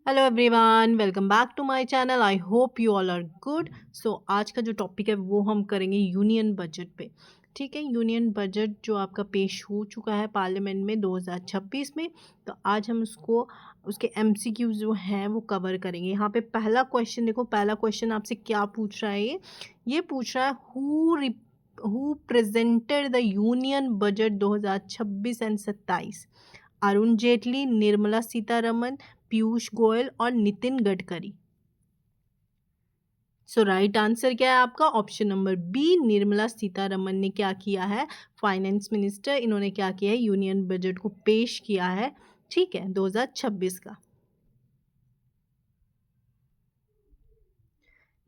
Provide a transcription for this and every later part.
Hello everyone, welcome back to my channel. I hope you all are good. So आज का जो topic है वो हम करेंगे यूनियन बजट पे। ठीक है, यूनियन बजट जो आपका पेश हो चुका है पार्लियामेंट में 2026 में। तो आज हम उसके एमसीक्यू जो हैं वो कवर करेंगे। यहाँ पे पहला क्वेश्चन देखो, पहला क्वेश्चन आपसे क्या पूछ रहा है। ये पूछ रहा है who presented the union budget 2026 and 27। Arun Jaitley, Nirmala Sitharaman, Piyush Goyal और Nitin Gadkari. So right answer क्या है आपका? Option number B, Nirmala Sitharaman ने क्या किया है? फाइनेंस मिनिस्टर, इन्होंने क्या किया है? यूनियन बजट को पेश किया है। ठीक है, 2026 का।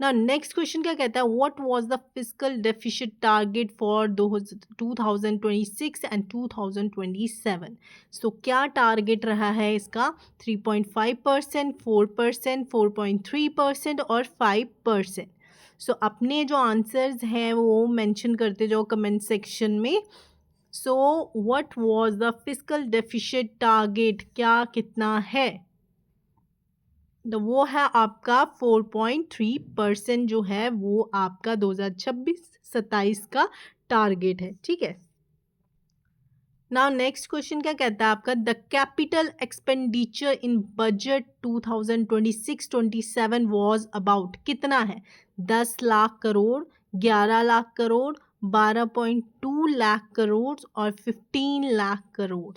ना नेक्स्ट क्वेश्चन क्या कहता है? What was the fiscal deficit target for 2026 and 2027? सो क्या टारगेट रहा है इसका? 3.5%, 4%, 4.3% और 5%। सो अपने जो आंसर्स हैं वो मेंशन करते जाओ कमेंट सेक्शन में। So what was the fiscal deficit target, क्या कितना है? तो वो है आपका 4.3% जो है वो आपका 2026-27 का टारगेट है। ठीक है, नाउ नेक्स्ट क्वेश्चन क्या कहता है आपका? The capital expenditure in budget 2026-27 was about, कितना है? 10 लाख करोड़, 11 लाख करोड़, 12.2 लाख करोड़ और 15 लाख करोड़।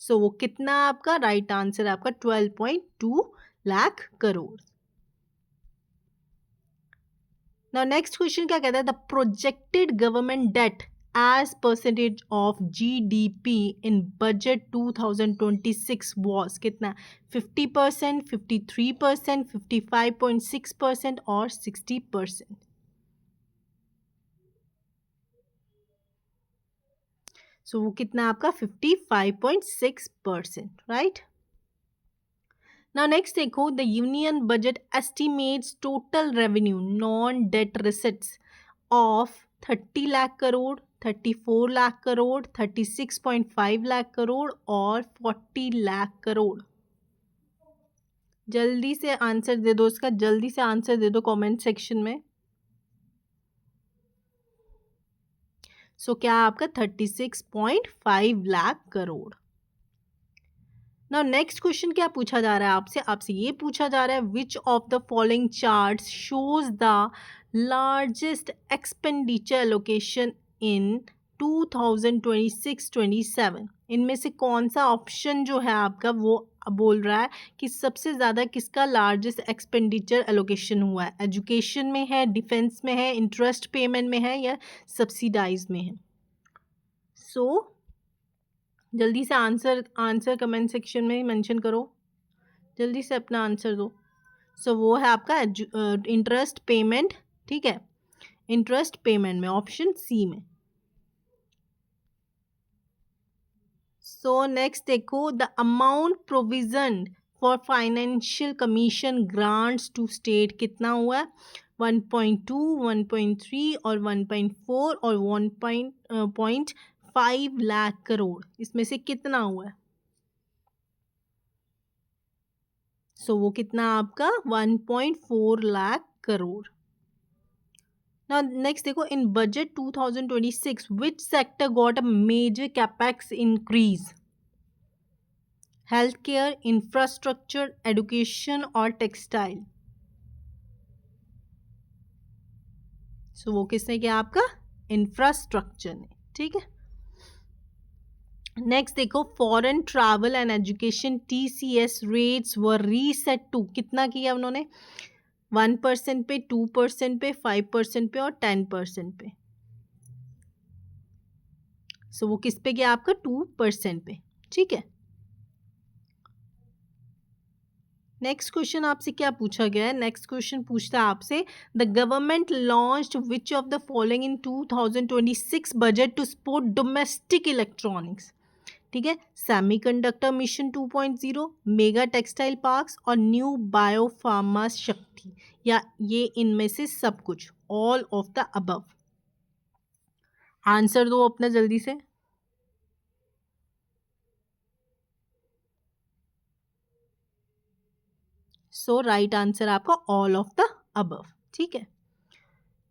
सो वो कितना आपका? राइट आंसर आपका 12.2 lakh crore. Now next question क्या कहता है? The projected government debt as percentage of GDP in budget 2026 was कितना? 50%, 53%, 55.6% और 60%। सो वो कितना आपका? 55.6%, राइट। नाउ नेक्स्ट देखो, the union budget estimates total revenue non debt receipts of 30 lakh crore, 34 lakh crore, 36.5 lakh crore और 40 लाख करोड़। जल्दी से आंसर दे दो इसका, जल्दी से आंसर दे दो कमेंट सेक्शन में। सो क्या आपका? 36.5 lakh crore. Now next question क्या पूछा जा रहा है आपसे? आपसे ये पूछा जा रहा है विच of the following charts shows the largest expenditure allocation in 2026-27। इनमें से कौन सा ऑप्शन जो है आपका वो बोल रहा है कि सबसे ज़्यादा किसका लार्जेस्ट एक्सपेंडिचर एलोकेशन हुआ है? एजुकेशन में है, डिफेंस में है, इंटरेस्ट पेमेंट में है या सब्सिडाइज में है? सो जल्दी से आंसर कमेंट सेक्शन में मेंशन करो, जल्दी से अपना आंसर दो। सो वो है आपका इंटरेस्ट पेमेंट। ठीक है, इंटरेस्ट पेमेंट में ऑप्शन सी में। सो नेक्स्ट देखो, the amount provision for financial commission grants to state कितना हुआ है? 1.2, 1.3 और 1.4 और 1.5 लाख करोड़। इसमें से कितना हुआ है? सो वो कितना आपका? 1.4 लाख करोड़। Now next देखो, in budget 2026 which sector got a major capex increase? Healthcare, infrastructure, education और textile? सो वो किसने किया आपका? इंफ्रास्ट्रक्चर ने। ठीक है, नेक्स्ट देखो, foreign travel and education TCS rates were reset to, कितना किया उन्होंने? 1% पे, 2% पे, 5% पे और 10% पे। सो वो किस पे गया आपका? 2% पे। ठीक है, नेक्स्ट क्वेश्चन आपसे क्या पूछा गया है? नेक्स्ट क्वेश्चन पूछता है आपसे, the government launched which of the following in 2026 budget to support domestic electronics? ठीक है, semiconductor mission 2.0, mega textile parks और न्यू बायोफार्मा शक्ति, या ये इनमें से सब कुछ, all of the above? Answer दो अपना जल्दी से। सो राइट आंसर आपका ऑल ऑफ द अबव. ठीक है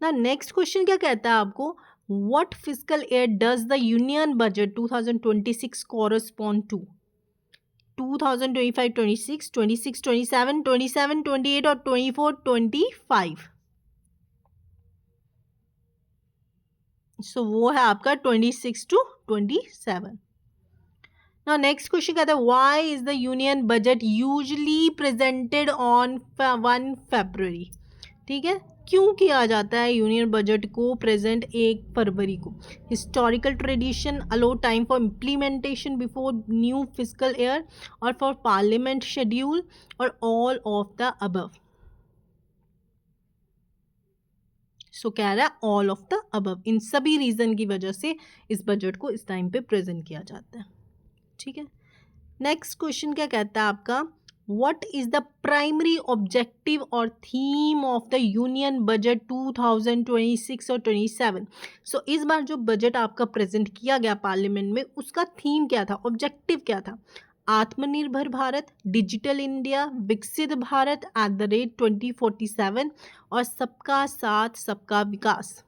ना. नेक्स्ट क्वेश्चन क्या कहता है आपको, what physical year does the union budget 2026 correspond to? 2025 26, 26 27, 27 28 और 24 25. सो वो है आपका 26 to 27. Now next question कहता है, why is the union budget usually presented on 1 February? ठीक है, क्यों किया जाता है यूनियन बजट को प्रेजेंट 1 फरवरी को? Historical tradition, allow time for implementation before new physical year, और फॉर पार्लियामेंट शेड्यूल, और all of the above. So कह रहा है ऑल ऑफ द अबव. इन सभी रीजन की वजह से इस बजट को इस टाइम पे प्रेजेंट किया जाता है. ठीक है. नेक्स्ट क्वेश्चन क्या कहता है आपका, what is the primary objective और theme of the union budget 2026 और 27? सो इस बार जो बजट आपका प्रेजेंट किया गया पार्लियामेंट में, उसका थीम क्या था, ऑब्जेक्टिव क्या था? आत्मनिर्भर भारत, डिजिटल इंडिया, विकसित भारत @ 2047, और सबका साथ सबका विकास.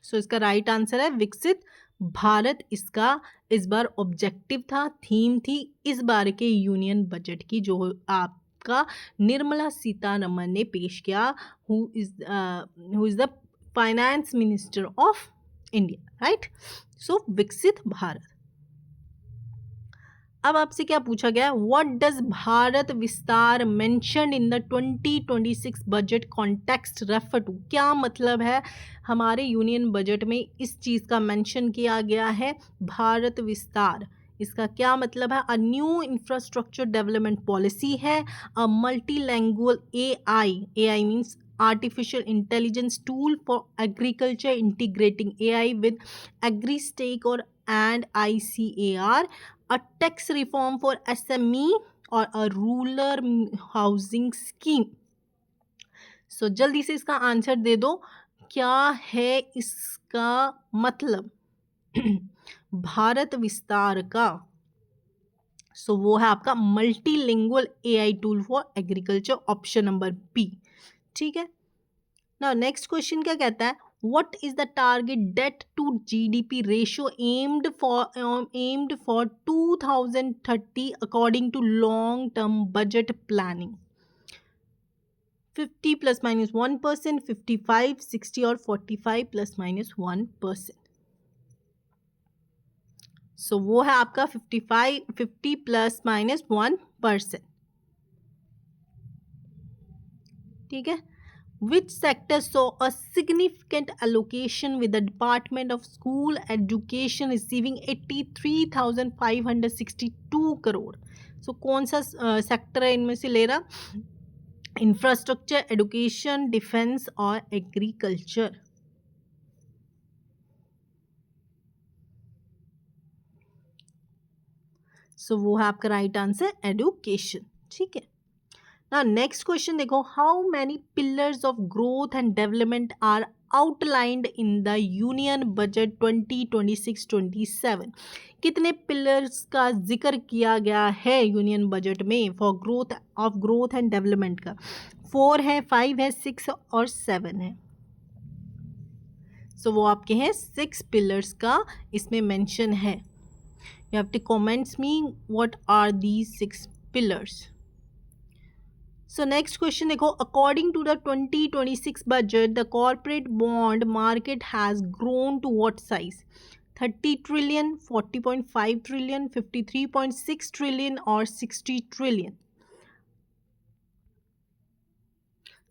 सो इसका राइट आंसर है विकसित भारत. इसका इस बार ऑब्जेक्टिव था, थीम थी इस बार के यूनियन बजट की, जो आपका निर्मला सीतारमण ने पेश किया, who is the finance minister of India. Right. So Viksit Bharat. अब आपसे क्या पूछा गया, what does Bharat Vistaar mention in the 2026 budget context refer to? क्या मतलब है हमारे यूनियन बजट में इस चीज़ का मेंशन किया गया है, भारत विस्तार? इसका क्या मतलब है? A new infrastructure development policy है, अ मल्टीलैंग्वेज AI means artificial intelligence tool for agriculture integrating AI with agri-stake or and ICAR, a tax reform for SME, और a rural housing scheme. So जल्दी से इसका आंसर दे दो, क्या है इसका मतलब भारत विस्तार का? सो वो है आपका multilingual AI tool for agriculture, option number B. ठीक है. नाउ नेक्स्ट क्वेश्चन क्या कहता है, what is the target debt to GDP ratio aimed for 2030 according to long term budget planning? 50 ± 1%, 55, 60 और 45 ± 1%. सो वो है आपका 50 ± 1%. ठीक है. Which sector saw a significant allocation with the Department of School Education receiving 83,562 crore? So कौन सा sector है इनमें से ले रहा? इंफ्रास्ट्रक्चर, एडुकेशन, डिफेंस और एग्रीकल्चर. सो वो है आपका राइट आंसर एडुकेशन. ठीक है. Now next question देखो, how many pillars of growth and development are outlined in the union budget 2026-27? कितने पिलर्स का जिक्र किया गया है यूनियन बजट में फॉर ग्रोथ एंड डेवलपमेंट का? 4 है, 5 है, 6 और 7 है. सो वो आपके हैं 6 पिलर्स का इसमें मेंशन है. You have to comments me what are these 6 pillars. So next question देखो, according to the 2026 budget, the corporate bond market has grown to what size? 30 trillion, 40.5 trillion, 53.6 trillion और 60 trillion.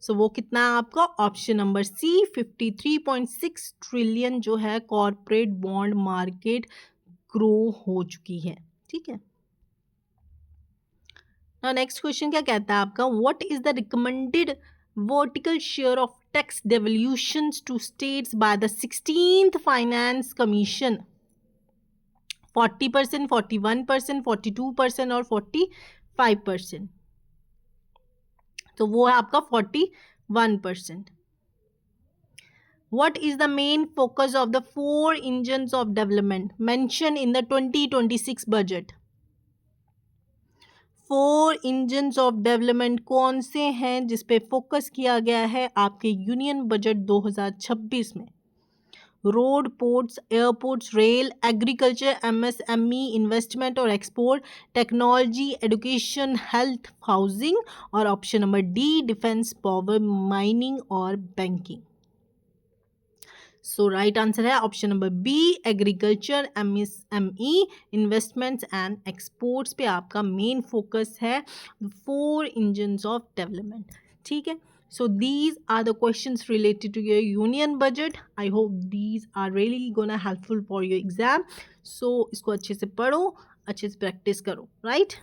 So वो कितना है आपका? Option number C 53.6 trillion जो है corporate bond market grow हो चुकी है. ठीक है. Now next question क्या कहता है आपका, what is the recommended vertical share of tax devolutions to states by the 16th Finance Commission? 40%, 41%, 42% और 45%. तो वो है आपका 41%. What is the main focus of the 4 engines of development mentioned in the 2026 budget? 4 engines of development कौन से हैं जिस पे फोकस किया गया है आपके यूनियन बजट 2026 में? Road, ports, airports, rail, agriculture, MSME, investment और export, technology, education, health, housing, और option number D defence, power, mining और बैंकिंग। सो राइट आंसर है option number B, agriculture, MSME, investments and exports पे आपका main focus है, 4 engines of development. ठीक है, so these are the questions related to your union budget. I hope these are really gonna helpful for your exam. So इसको अच्छे से पढ़ो, अच्छे से प्रैक्टिस करो, right?